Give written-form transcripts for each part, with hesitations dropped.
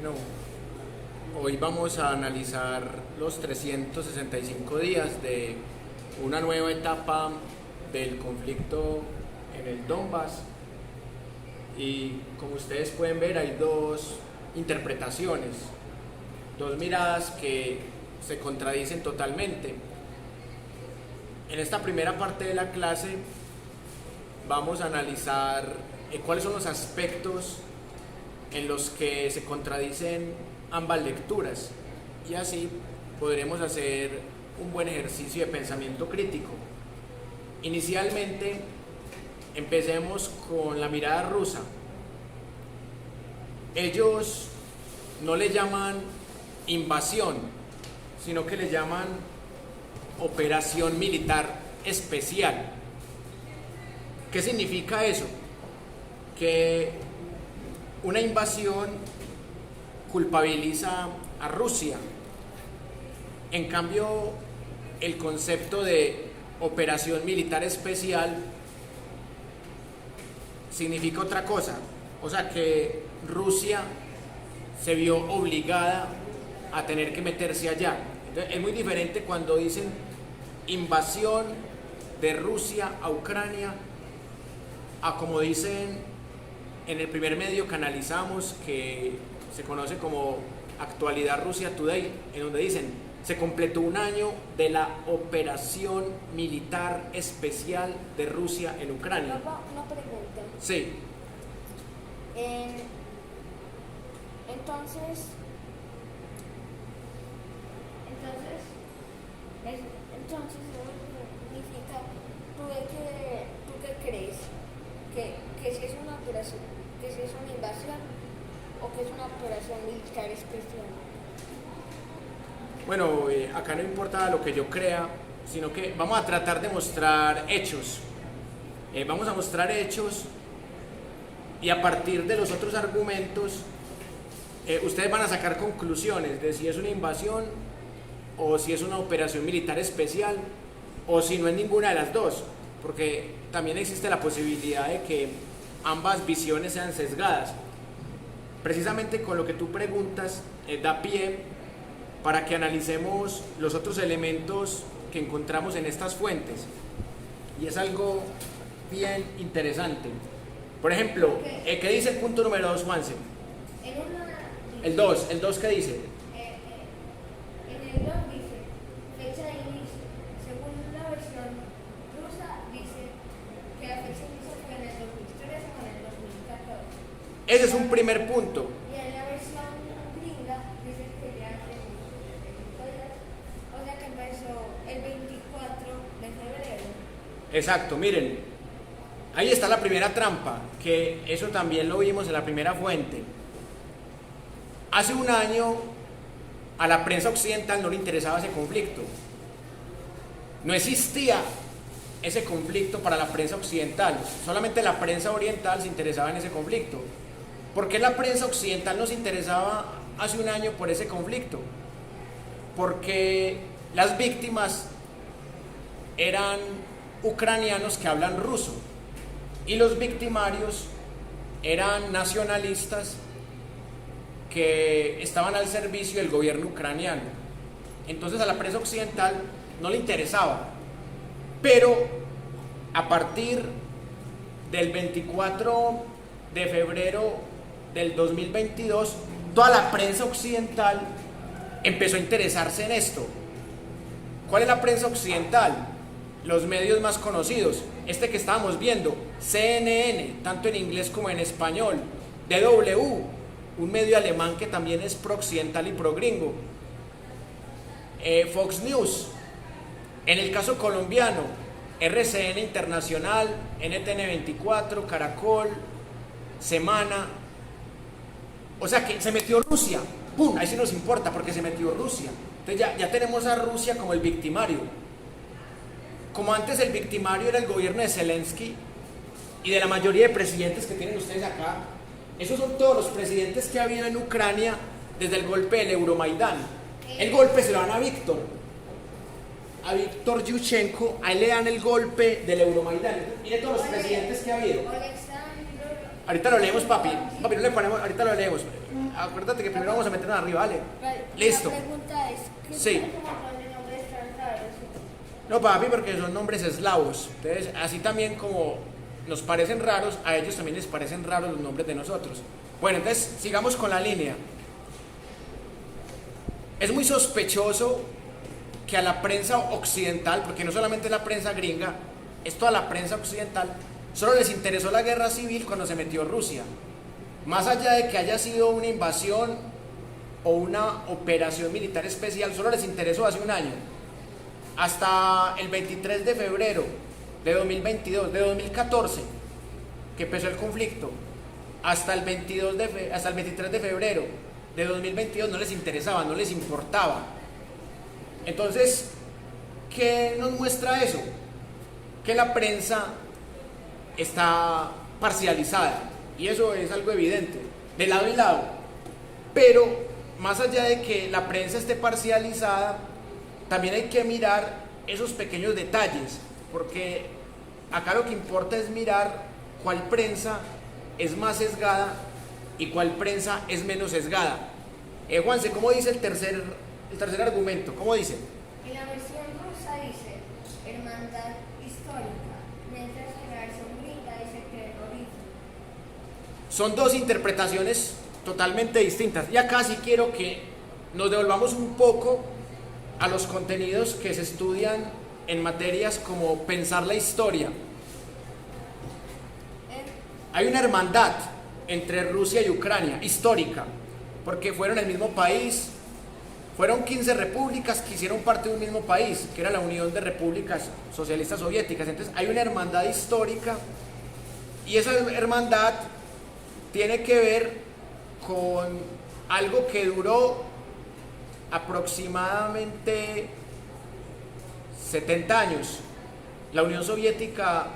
Bueno, hoy vamos a analizar los 365 días de una nueva etapa del conflicto en el Donbass, y como ustedes pueden ver hay dos interpretaciones, dos miradas que se contradicen totalmente. En esta primera parte de la clase vamos a analizar cuáles son los aspectos en los que se contradicen ambas lecturas, y así podremos hacer un buen ejercicio de pensamiento crítico. Inicialmente, empecemos con la mirada rusa. Ellos no le llaman invasión, sino que le llaman operación militar especial. ¿Qué significa eso? Que una invasión culpabiliza a Rusia. En cambio, el concepto de operación militar especial significa otra cosa. O sea, que Rusia se vio obligada a tener que meterse allá. Entonces, es muy diferente cuando dicen invasión de Rusia a Ucrania a como dicen en el primer medio que analizamos, que se conoce como Actualidad Rusia Today, en donde dicen: se completó un año de la operación militar especial de Rusia en Ucrania. Una pregunta. Sí. Entonces, significa, ¿tú qué crees? ¿Que si es una operación, que si es una invasión o que es una operación militar especial? Bueno, acá no importa lo que yo crea, sino que vamos a tratar de mostrar hechos. Vamos a mostrar hechos, y a partir de los otros argumentos, ustedes van a sacar conclusiones de si es una invasión o si es una operación militar especial, o si no es ninguna de las dos, porque también existe la posibilidad de que ambas visiones sean sesgadas. Precisamente con lo que tú preguntas, da pie para que analicemos los otros elementos que encontramos en estas fuentes, y es algo bien interesante. Por ejemplo, ¿qué dice el punto número 2, Juanse? El 2, ¿qué dice? En el 2 dice, fecha de inicio. Según la versión rusa, dice que la fecha de inicio fue en el 2013 o en el 2014. Ese es un primer punto. Y en la versión gringa dice que ya hace 75 días, o sea que empezó el 24 de febrero. Exacto, miren, ahí está la primera trampa, que eso también lo vimos en la primera fuente. Hace un año a la prensa occidental no le interesaba ese conflicto. No existía ese conflicto para la prensa occidental, solamente la prensa oriental se interesaba en ese conflicto. ¿Por qué la prensa occidental no se interesaba hace un año por ese conflicto? Porque las víctimas eran ucranianos que hablan ruso, y los victimarios eran nacionalistas que estaban al servicio del gobierno ucraniano. Entonces a la prensa occidental no le interesaba. Pero a partir del 24 de febrero del 2022, toda la prensa occidental empezó a interesarse en esto. ¿Cuál es la prensa occidental? Los medios más conocidos, este que estábamos viendo, CNN, tanto en inglés como en español, DW, un medio alemán que también es pro-occidental y pro-gringo, Fox News. En el caso colombiano, RCN Internacional, NTN 24, Caracol, Semana. O sea que se metió Rusia, ¡pum! Ahí sí nos importa porque se metió Rusia. Entonces ya tenemos a Rusia como el victimario. Como antes el victimario era el gobierno de Zelensky y de la mayoría de presidentes que tienen ustedes acá. Esos son todos los presidentes que ha habido en Ucrania desde el golpe del Euromaidán. El golpe se lo dan a Víctor Yushchenko, a él le dan el golpe del Euromaidán. Miren todos los presidentes que ha habido. Ahorita lo leemos, papi. Papi, no le ponemos, ahorita lo leemos. Acuérdate que primero vamos a meternos arriba, ¿vale? Listo. La pregunta es, ¿qué Sí. pasa con los nombres tan raros? No, papi, porque son nombres eslavos. Entonces, así también como nos parecen raros, a ellos también les parecen raros los nombres de nosotros. Bueno, entonces, sigamos con la línea. Es muy sospechoso que a la prensa occidental, porque no solamente la prensa gringa, es toda la prensa occidental, solo les interesó la guerra civil cuando se metió Rusia. Más allá de que haya sido una invasión o una operación militar especial, solo les interesó hace un año. Hasta el 23 de febrero de 2022, de 2014, que empezó el conflicto, hasta el 23 de febrero de 2022 no les interesaba, no les importaba. Entonces, ¿qué nos muestra eso? Que la prensa está parcializada, y eso es algo evidente, de lado y lado. Pero más allá de que la prensa esté parcializada, también hay que mirar esos pequeños detalles, porque acá lo que importa es mirar cuál prensa es más sesgada y cuál prensa es menos sesgada. Juanse, ¿cómo dice el tercer argumento? ¿Cómo dice? En la versión rusa dice hermandad histórica, mientras que la versión gringa dice terrorismo. Son dos interpretaciones totalmente distintas. Y acá sí quiero que nos devolvamos un poco a los contenidos que se estudian en materias como pensar la historia. Hay una hermandad entre Rusia y Ucrania, histórica, porque fueron el mismo país, fueron 15 repúblicas que hicieron parte de un mismo país, que era la Unión de Repúblicas Socialistas Soviéticas. Entonces hay una hermandad histórica, y esa hermandad tiene que ver con algo que duró aproximadamente 70 años. La Unión Soviética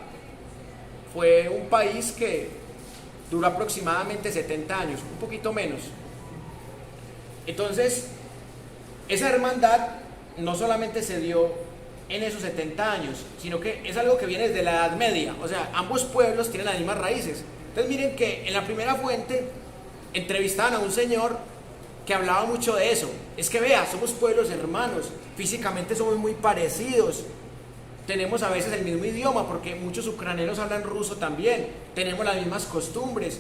fue un país que duró aproximadamente 70 años, un poquito menos. Entonces, esa hermandad no solamente se dio en esos 70 años, sino que es algo que viene desde la Edad Media. O sea, ambos pueblos tienen las mismas raíces. Entonces miren que en la primera fuente entrevistaban a un señor que hablaba mucho de eso. Es que vea, somos pueblos hermanos, físicamente somos muy parecidos, tenemos a veces el mismo idioma, porque muchos ucranianos hablan ruso también, tenemos las mismas costumbres,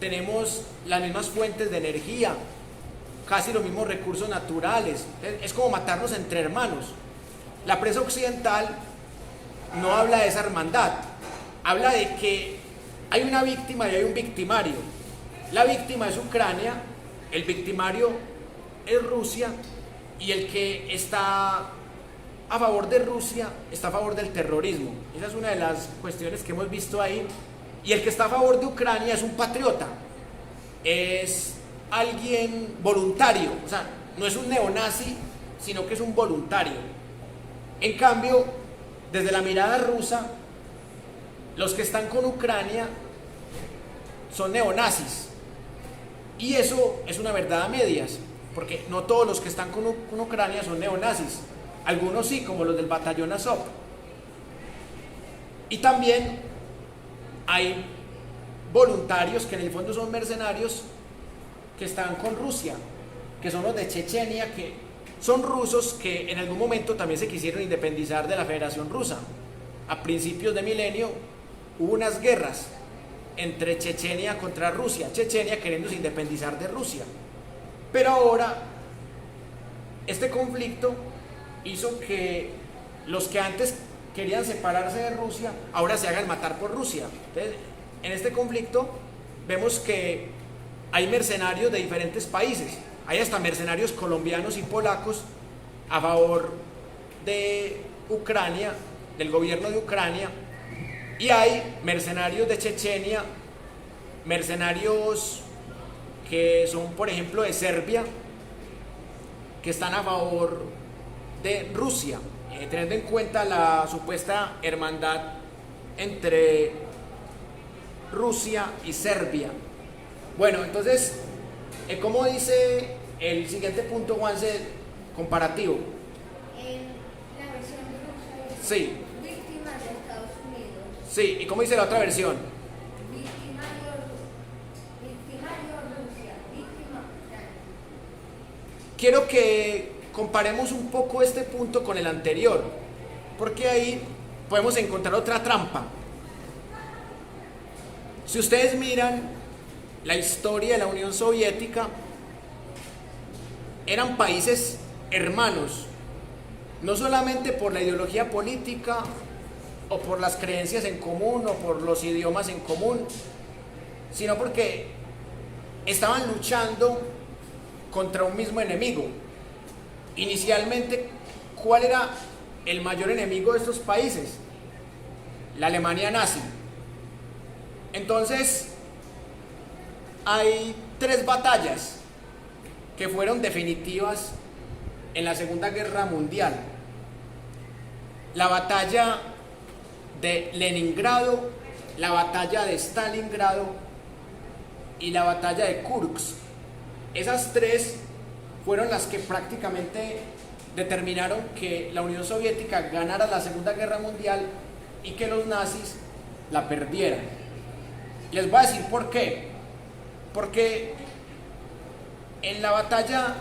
tenemos las mismas fuentes de energía, casi los mismos recursos naturales. Es como matarnos entre hermanos. La prensa occidental no habla de esa hermandad, habla de que hay una víctima y hay un victimario. La víctima es Ucrania, el victimario es Rusia, y el que está a favor de Rusia está a favor del terrorismo. Esa es una de las cuestiones que hemos visto ahí. Y el que está a favor de Ucrania es un patriota, es alguien voluntario, o sea, no es un neonazi, sino que es un voluntario. En cambio, desde la mirada rusa, los que están con Ucrania son neonazis. Y eso es una verdad a medias, porque no todos los que están con Ucrania son neonazis. Algunos sí, como los del batallón Azov. Y también hay voluntarios que en el fondo son mercenarios que están con Rusia, que son los de Chechenia, que son rusos que en algún momento también se quisieron independizar de la Federación Rusa. A principios de milenio hubo unas guerras entre Chechenia contra Rusia, Chechenia queriéndose independizar de Rusia. Pero ahora este conflicto hizo que los que antes querían separarse de Rusia ahora se hagan matar por Rusia. Entonces, en este conflicto vemos que hay mercenarios de diferentes países, hay hasta mercenarios colombianos y polacos a favor de Ucrania, del gobierno de Ucrania, y hay mercenarios de Chechenia, mercenarios que son, por ejemplo, de Serbia, que están a favor de Rusia, teniendo en cuenta la supuesta hermandad entre Rusia y Serbia. Bueno, entonces, ¿cómo dice el siguiente punto, Juanse, comparativo? En la versión rusa dice Sí. víctimas de Estados Unidos, Sí, ¿y cómo dice la otra versión? victimarios quiero que comparemos un poco este punto con el anterior, porque ahí podemos encontrar otra trampa. Si ustedes miran la historia de la Unión Soviética, eran países hermanos, no solamente por la ideología política o por las creencias en común o por los idiomas en común, sino porque estaban luchando contra un mismo enemigo. Inicialmente, ¿cuál era el mayor enemigo de estos países? La Alemania nazi. Entonces, hay 3 batallas que fueron definitivas en la Segunda Guerra Mundial. La batalla de Leningrado, la batalla de Stalingrado y la batalla de Kursk. Esas 3 fueron las que prácticamente determinaron que la Unión Soviética ganara la Segunda Guerra Mundial y que los nazis la perdieran. Les voy a decir por qué. Porque en la batalla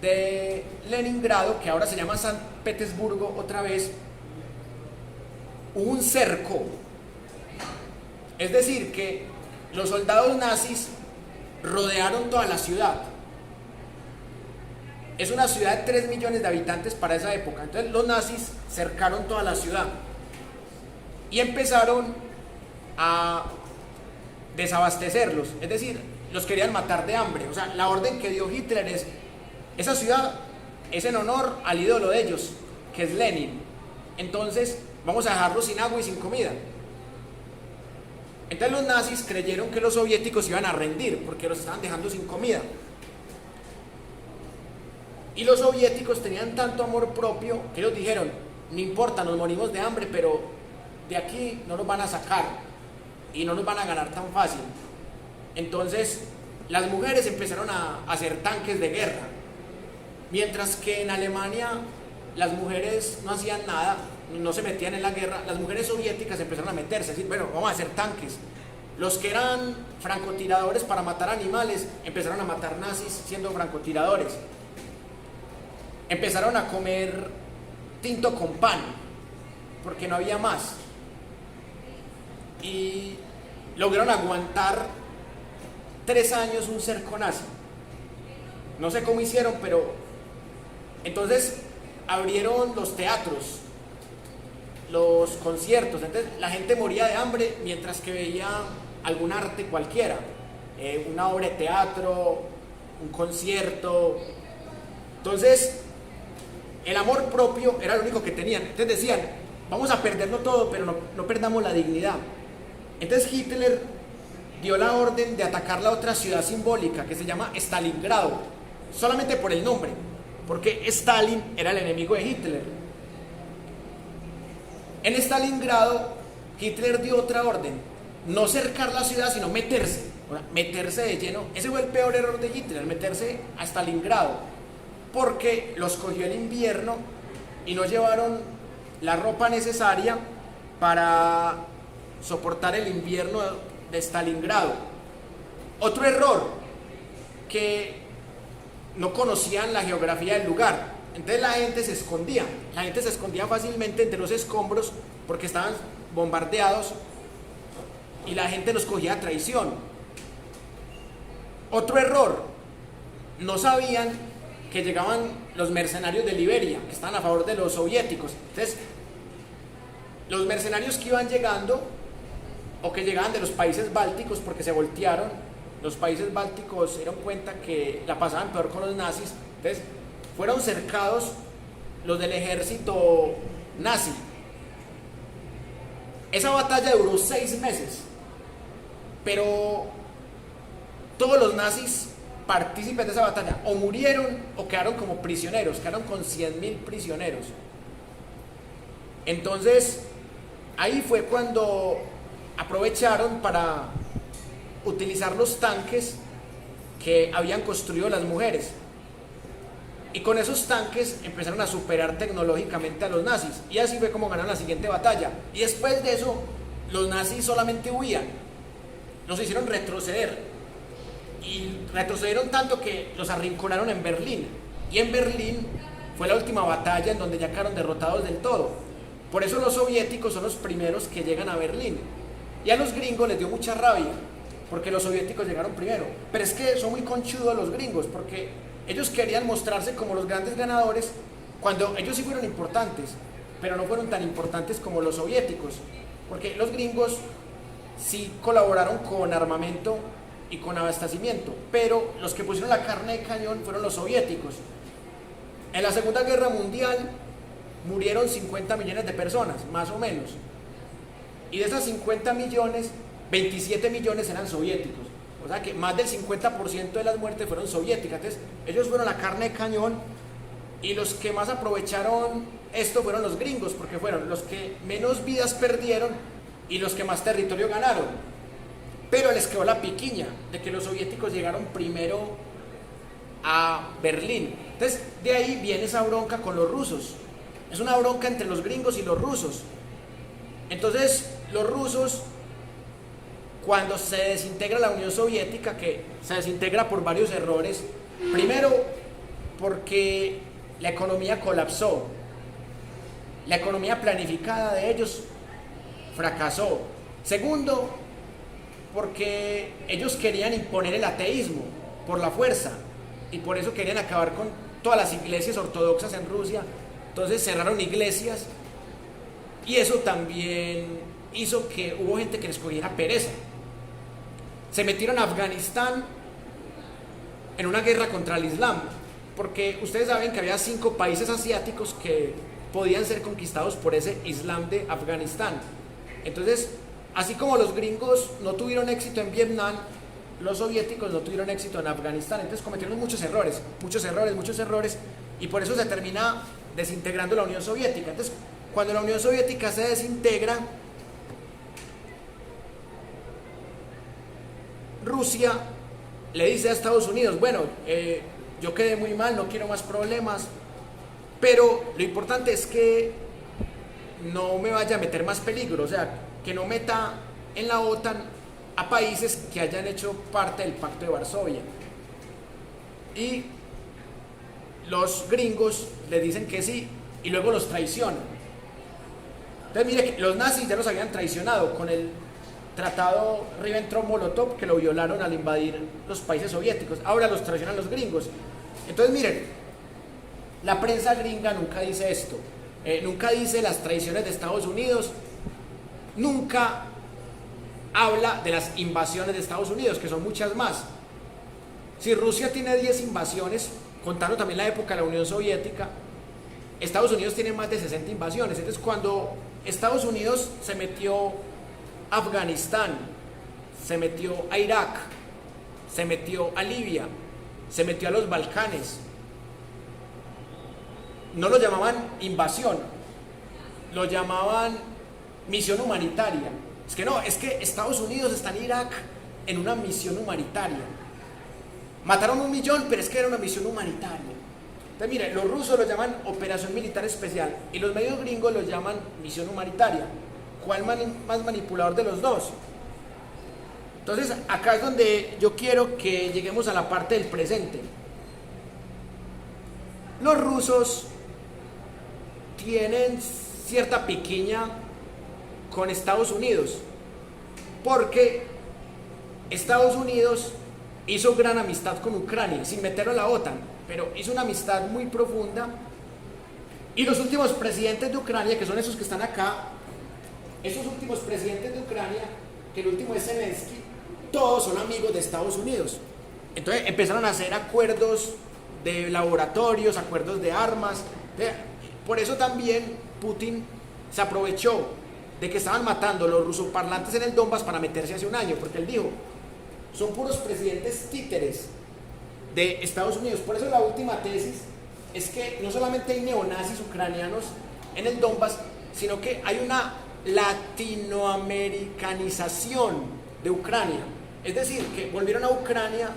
de Leningrado, que ahora se llama San Petersburgo otra vez, hubo un cerco. Es decir, que los soldados nazis rodearon toda la ciudad. Es una ciudad de 3 millones de habitantes para esa época. Entonces los nazis cercaron toda la ciudad y empezaron a desabastecerlos. Es decir, los querían matar de hambre. O sea, la orden que dio Hitler es: esa ciudad es en honor al ídolo de ellos, que es Lenin. Entonces vamos a dejarlos sin agua y sin comida. Entonces los nazis creyeron que los soviéticos iban a rendir porque los estaban dejando sin comida. Y los soviéticos tenían tanto amor propio que ellos dijeron: no importa, nos morimos de hambre, pero de aquí no nos van a sacar y no nos van a ganar tan fácil. Entonces las mujeres empezaron a hacer tanques de guerra, mientras que en Alemania las mujeres no hacían nada, no se metían en la guerra. Las mujeres soviéticas empezaron a meterse, a decir: bueno, vamos a hacer tanques. Los que eran francotiradores para matar animales empezaron a matar nazis siendo francotiradores. Empezaron a comer tinto con pan porque no había más, y lograron aguantar 3 años un cerco nazi. No sé cómo hicieron, pero entonces abrieron los teatros, los conciertos. Entonces la gente moría de hambre mientras que veía algún arte cualquiera, una obra de teatro, un concierto. Entonces el amor propio era lo único que tenían. Entonces decían: vamos a perderlo todo, pero no perdamos la dignidad. Entonces Hitler dio la orden de atacar la otra ciudad simbólica que se llama Stalingrado, solamente por el nombre, porque Stalin era el enemigo de Hitler. En Stalingrado Hitler dio otra orden: no cercar la ciudad, sino meterse de lleno. Ese fue el peor error de Hitler, meterse a Stalingrado, porque los cogió el invierno y no llevaron la ropa necesaria para soportar el invierno de Stalingrado. Otro error, que no conocían la geografía del lugar. Entonces la gente se escondía fácilmente entre los escombros porque estaban bombardeados y la gente los cogía a traición. Otro error, no sabían que llegaban los mercenarios de Liberia, que estaban a favor de los soviéticos. Entonces los mercenarios que iban llegando, o que llegaban de los países bálticos, porque se voltearon, los países bálticos se dieron cuenta que la pasaban peor con los nazis. Entonces fueron cercados los del ejército nazi. Esa batalla duró 6 meses, pero todos los nazis partícipes de esa batalla o murieron o quedaron como prisioneros, quedaron con 100.000 prisioneros. Entonces ahí fue cuando aprovecharon para utilizar los tanques que habían construido las mujeres, y con esos tanques empezaron a superar tecnológicamente a los nazis, y así fue como ganaron la siguiente batalla. Y después de eso los nazis solamente huían, los hicieron retroceder, y retrocedieron tanto que los arrinconaron en Berlín, y en Berlín fue la última batalla en donde ya quedaron derrotados del todo. Por eso los soviéticos son los primeros que llegan a Berlín. Y a los gringos les dio mucha rabia, porque los soviéticos llegaron primero. Pero es que son muy conchudos los gringos, porque ellos querían mostrarse como los grandes ganadores, cuando ellos sí fueron importantes, pero no fueron tan importantes como los soviéticos, porque los gringos sí colaboraron con armamento y con abastecimiento, pero los que pusieron la carne de cañón fueron los soviéticos. En la Segunda Guerra Mundial murieron 50 millones de personas, más o menos, y de esas 50 millones, 27 millones eran soviéticos, o sea que más del 50% de las muertes fueron soviéticas. Entonces ellos fueron la carne de cañón, y los que más aprovecharon esto fueron los gringos, porque fueron los que menos vidas perdieron y los que más territorio ganaron. Pero les quedó la piquiña de que los soviéticos llegaron primero a Berlín. Entonces de ahí viene esa bronca con los rusos. Es una bronca entre los gringos y los rusos. Entonces los rusos, cuando se desintegra la Unión Soviética, que se desintegra por varios errores, primero porque la economía colapsó, la economía planificada de ellos fracasó. Segundo, porque ellos querían imponer el ateísmo por la fuerza, y por eso querían acabar con todas las iglesias ortodoxas en Rusia. Entonces cerraron iglesias, y eso también hizo que hubo gente que les cogiera pereza. Se metieron a Afganistán en una guerra contra el Islam, porque ustedes saben que había 5 países asiáticos que podían ser conquistados por ese Islam de Afganistán. Entonces, así como los gringos no tuvieron éxito en Vietnam, los soviéticos no tuvieron éxito en Afganistán. Entonces cometieron muchos errores, y por eso se termina desintegrando la Unión Soviética. Entonces, cuando la Unión Soviética se desintegra, Rusia le dice a Estados Unidos, bueno, yo quedé muy mal, no quiero más problemas, pero lo importante es que no me vaya a meter más peligro, o sea, que no meta en la OTAN a países que hayan hecho parte del Pacto de Varsovia. Y los gringos le dicen que sí, y luego los traicionan. Entonces mire, los nazis ya los habían traicionado con el tratado Ribbentrop-Molotov, que lo violaron al invadir los países soviéticos. Ahora los traicionan los gringos. Entonces miren, la prensa gringa nunca dice esto, nunca dice las traiciones de Estados Unidos, nunca habla de las invasiones de Estados Unidos, que son muchas más. Si Rusia tiene 10 invasiones, contando también la época de la Unión Soviética, Estados Unidos tiene más de 60 invasiones. Entonces cuando Estados Unidos se metió a Afganistán, se metió a Irak, se metió a Libia, se metió a los Balcanes, no lo llamaban invasión, lo llamaban misión humanitaria. Es que no, es que Estados Unidos está en Irak en una misión humanitaria. Mataron 1 millón, pero es que era una misión humanitaria. Entonces mire, los rusos lo llaman operación militar especial y los medios gringos lo llaman misión humanitaria. ¿Cuál más manipulador de los dos? Entonces acá es donde yo quiero que lleguemos a la parte del presente. Los rusos tienen cierta piquiña con Estados Unidos, porque Estados Unidos hizo gran amistad con Ucrania, sin meterlo a la OTAN, pero hizo una amistad muy profunda, y los últimos presidentes de Ucrania, que son esos que están acá, esos últimos presidentes de Ucrania, que el último es Zelensky, todos son amigos de Estados Unidos. Entonces empezaron a hacer acuerdos de laboratorios, acuerdos de armas. Por eso también Putin se aprovechó de que estaban matando los rusoparlantes en el Donbass para meterse hace un año, porque él dijo, son puros presidentes títeres de Estados Unidos. Por eso la última tesis es que no solamente hay neonazis ucranianos en el Donbass, sino que hay una latinoamericanización de Ucrania. Es decir, que volvieron a Ucrania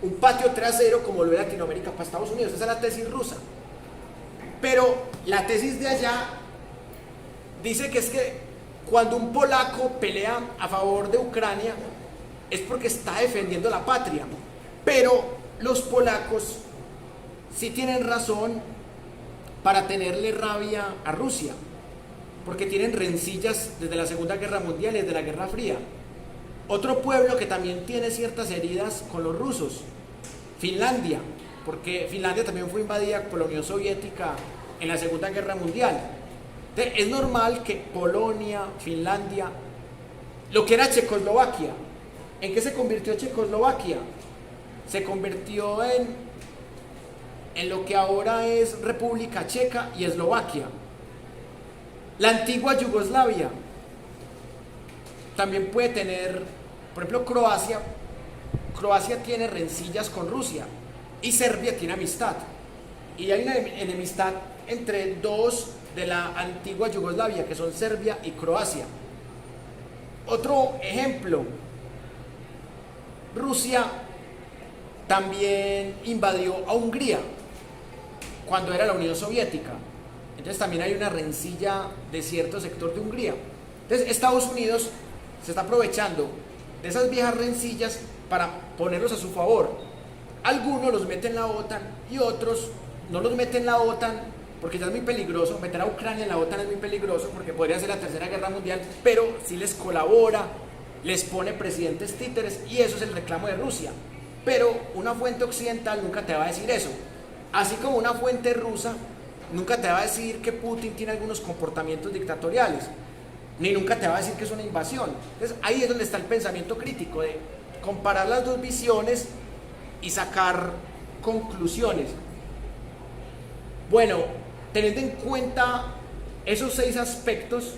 un patio trasero como lo de Latinoamérica para Estados Unidos. Esa es la tesis rusa. Pero la tesis de allá dice que es que cuando un polaco pelea a favor de Ucrania es porque está defendiendo la patria. Pero los polacos sí tienen razón para tenerle rabia a Rusia, porque tienen rencillas desde la Segunda Guerra Mundial y desde la Guerra Fría. Otro pueblo que también tiene ciertas heridas con los rusos, Finlandia, porque Finlandia también fue invadida por la Unión Soviética en la Segunda Guerra Mundial. Entonces, es normal que Polonia, Finlandia, lo que era Checoslovaquia, ¿en qué se convirtió Checoslovaquia? Se convirtió en lo que ahora es República Checa y Eslovaquia. La antigua Yugoslavia también puede tener, por ejemplo, Croacia. Croacia tiene rencillas con Rusia y Serbia tiene amistad. Y hay una enemistad entre dos de la antigua Yugoslavia, que son Serbia y Croacia. Otro ejemplo, Rusia también invadió a Hungría cuando era la Unión Soviética. Entonces también hay una rencilla de cierto sector de Hungría. Entonces Estados Unidos se está aprovechando de esas viejas rencillas para ponerlos a su favor. Algunos los meten en la OTAN y otros no los meten en la OTAN porque ya es muy peligroso. Meter a Ucrania en la OTAN es muy peligroso porque podría ser la Tercera Guerra Mundial, pero sí les colabora, les pone presidentes títeres y eso es el reclamo de Rusia. Pero una fuente occidental nunca te va a decir eso. Así como una fuente rusa nunca te va a decir que Putin tiene algunos comportamientos dictatoriales, ni nunca te va a decir que es una invasión. Entonces ahí es donde está el pensamiento crítico, de comparar las dos visiones y sacar conclusiones. Bueno, teniendo en cuenta esos 6 aspectos,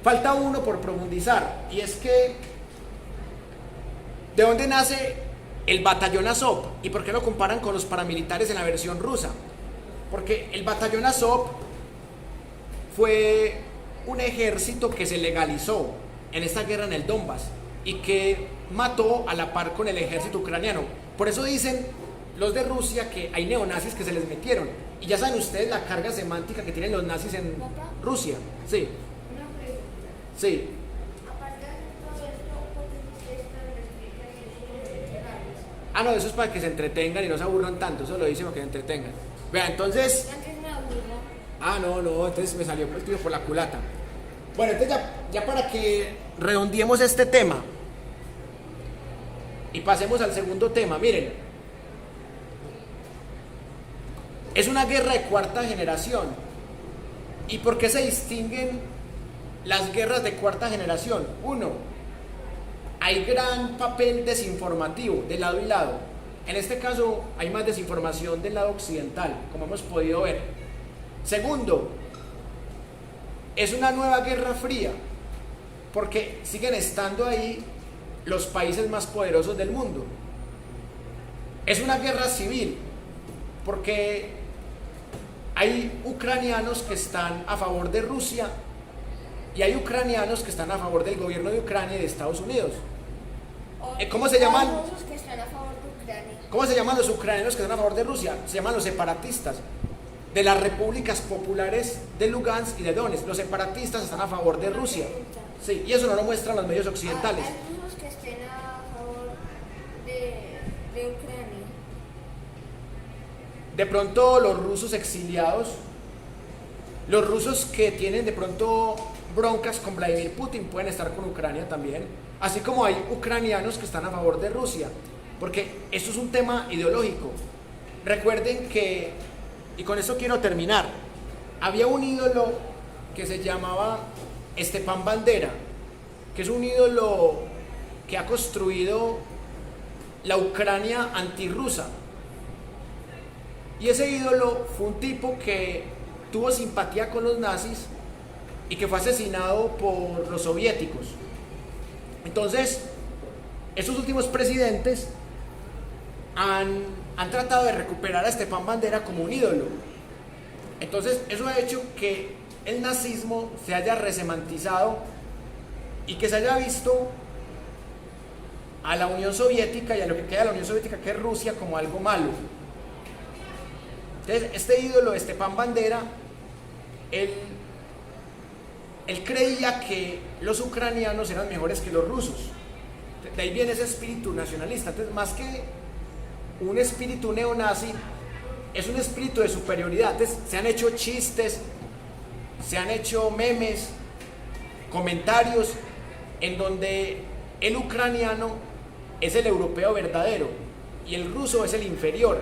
falta uno por profundizar, y es que ¿de dónde nace el batallón Azov? ¿Y por qué lo comparan con los paramilitares en la versión rusa? Porque el batallón Azov fue un ejército que se legalizó en esta guerra en el Donbass y que mató a la par con el ejército ucraniano. Por eso dicen los de Rusia que hay neonazis que se les metieron. Y ya saben ustedes la carga semántica que tienen los nazis en Rusia. Sí. Una pregunta. Sí. Aparte de todo esto, ¿por qué ustedes no les explican eso los veteranos? Ah, no, eso es para que se entretengan y no se aburran tanto. Eso lo dicen para que se entretengan. Vea, entonces... Antes me aburro. Ah, no, entonces me salió el tiro por la culata. Bueno, entonces ya para que redondeemos este tema y pasemos al segundo tema, miren, es una guerra de cuarta generación. ¿Y por qué se distinguen las guerras de cuarta generación? Uno, hay gran papel desinformativo de lado y lado. En este caso hay más desinformación del lado occidental, como hemos podido ver. Segundo, es una nueva guerra fría, porque siguen estando ahí los países más poderosos del mundo. Es una guerra civil, porque hay ucranianos que están a favor de Rusia y hay ucranianos que están a favor del gobierno de Ucrania y de Estados Unidos. ¿Cómo se llaman? Los que están a favor de Ucrania. ¿Cómo se llaman los ucranianos que están a favor de Rusia? Se llaman los separatistas de las repúblicas populares de Lugansk y de Donetsk. Los separatistas están a favor de Rusia. Sí, y eso no lo muestran los medios occidentales. Hay algunos que estén a favor de Ucrania. De pronto los rusos exiliados, los rusos que tienen de pronto broncas con Vladimir Putin pueden estar con Ucrania también, así como hay ucranianos que están a favor de Rusia, porque esto es un tema ideológico. Recuerden que, y con eso quiero terminar, había un ídolo que se llamaba Stepan Bandera, que es un ídolo que ha construido la Ucrania antirrusa. Y ese ídolo fue un tipo que tuvo simpatía con los nazis y que fue asesinado por los soviéticos. Entonces, estos últimos presidentes han tratado de recuperar a Stepan Bandera como un ídolo. Entonces, eso ha hecho que el nazismo se haya resemantizado y que se haya visto a la Unión Soviética y a lo que queda de la Unión Soviética, que es Rusia, como algo malo. Entonces, este ídolo, Stepan Bandera, él creía que los ucranianos eran mejores que los rusos. De ahí viene ese espíritu nacionalista. Entonces, más que un espíritu neonazi, es un espíritu de superioridad. Entonces, se han hecho chistes, se han hecho memes, comentarios en donde el ucraniano es el europeo verdadero y el ruso es el inferior,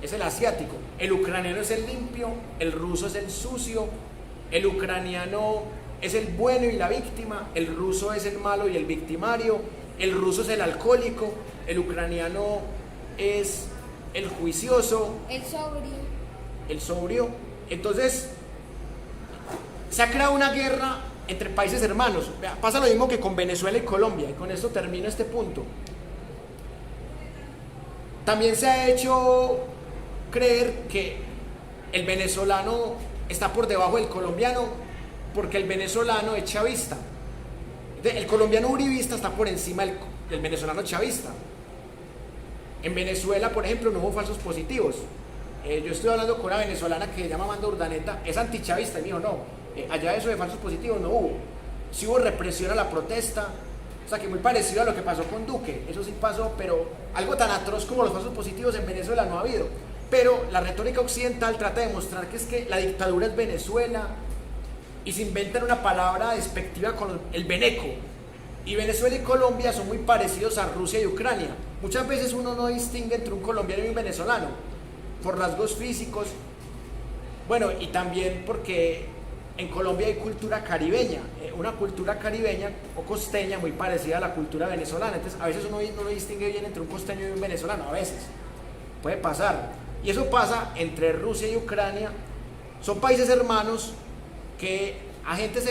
es el asiático. El ucraniano es el limpio, el ruso es el sucio, el ucraniano es el bueno y la víctima, el ruso es el malo y el victimario, el ruso es el alcohólico, el ucraniano es el juicioso, el sobrio. Entonces, se ha creado una guerra entre países hermanos. Vea, pasa lo mismo que con Venezuela y Colombia, y con esto termino este punto. También se ha hecho creer que el venezolano está por debajo del colombiano porque el venezolano es chavista. El colombiano uribista está por encima del venezolano chavista. En Venezuela, por ejemplo, no hubo falsos positivos. Yo estoy hablando con una venezolana que se llama Amanda Urdaneta, es antichavista, y me dijo, no, allá eso de falsos positivos no hubo. Sí hubo represión a la protesta, o sea que muy parecido a lo que pasó con Duque, eso sí pasó, pero algo tan atroz como los falsos positivos en Venezuela no ha habido. Pero la retórica occidental trata de mostrar que es que la dictadura es Venezuela, y se inventan una palabra despectiva con el veneco. Y Venezuela y Colombia son muy parecidos a Rusia y Ucrania. Muchas veces uno no distingue entre un colombiano y un venezolano por rasgos físicos. Bueno, y también porque en Colombia hay cultura caribeña, una cultura caribeña o costeña muy parecida a la cultura venezolana. Entonces a veces uno no distingue bien entre un costeño y un venezolano, a veces puede pasar. Y eso pasa entre Rusia y Ucrania. Son países hermanos que a gente se